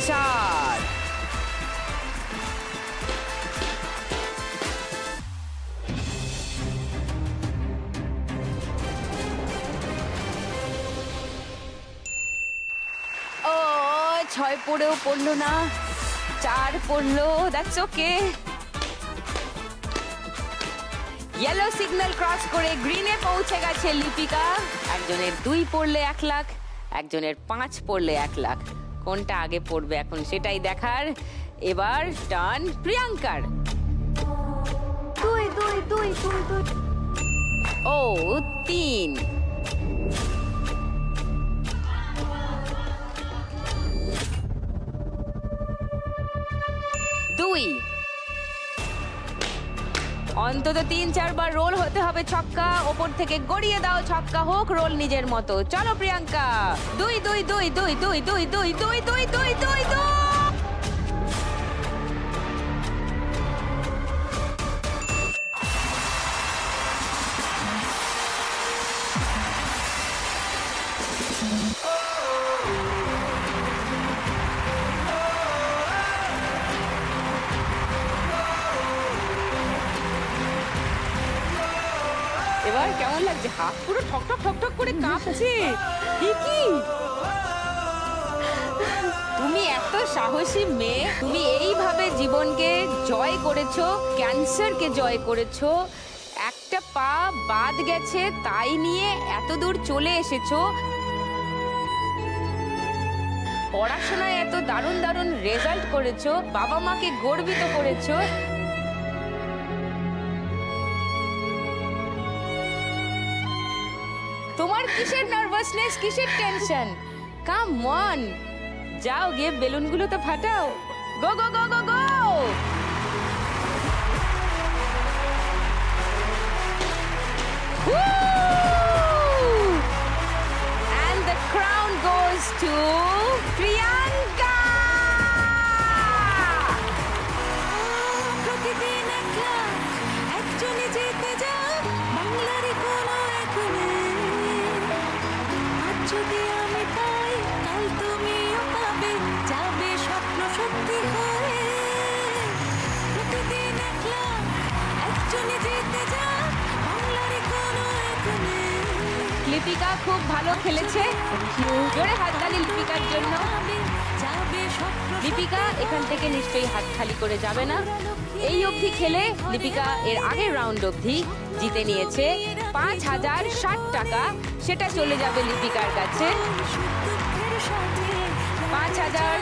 4। ও 6 পড়েও পড়লো না, 4 পড়লো। That's okay. Yellow signal cross করে গ্রিনে পৌঁছে গেছে লিপিকা। একজনের 2 পড়লে 1 লাখ, একজনের 5 পড়লে 1 লাখ। কোনটা আগে পড়বে এখন সেটাই দেখার। এবার টার্ন প্রিয়াঙ্কার। 2 ও 3। অন্তত 3-4 বার রোল হতে হবে ছক্কা। ওপর থেকে গড়িয়ে দাও, ছক্কা হোক, রোল নিজের মতো। চলো প্রিয়াঙ্কা। 2 2 2 2 2 2 2 2 2 2 2 2। এবার কেমন লাগছে? হাত পুরো ঠক ঠক ঠক ঠক করে কাঁপছে। কি তুমি এত সাহসী মেয়ে, তুমি এইভাবে জীবনকে জয় করেছো, ক্যান্সারকে জয় করেছো। একটা পা বাদ গেছে তাই নিয়ে এত দূর চলে এসেছো। পড়াশোনায় এত দারুণ দারুণ রেজাল্ট করেছো, বাবা মাকে গর্বিত করেছো। তোমার কিসের নার্ভাসনেস, কিসের টেনশন? কাম অন, যাও গিয়ে বেলুনগুলো তো ফাটাও। গো গো গো গো গো। And the crown goes to Priyanka. প্রতিদিন একলা একজনই জিতে যায় বাংলারই কোনো একনে। আজ যদি আমি পাই, কাল তুমিও পাবে, যাবে স্বপ্ন সত্যি হয়ে। প্রতিদিন একলা একজনই জিতে যায় বাংলারই কোনো একনে। লিপিকা খুব ভালো খেলেছে। জোরে হাততালি লিপিকার জন্য। লিপিকা এখান থেকে নিশ্চয়ই হাত খালি করে যাবে না। এই অবধি খেলে লিপিকা এর আগের রাউন্ড অবধি জিতে নিয়েছে 5060 টাকা। সেটা চলে যাবে লিপিকার কাছে। 5000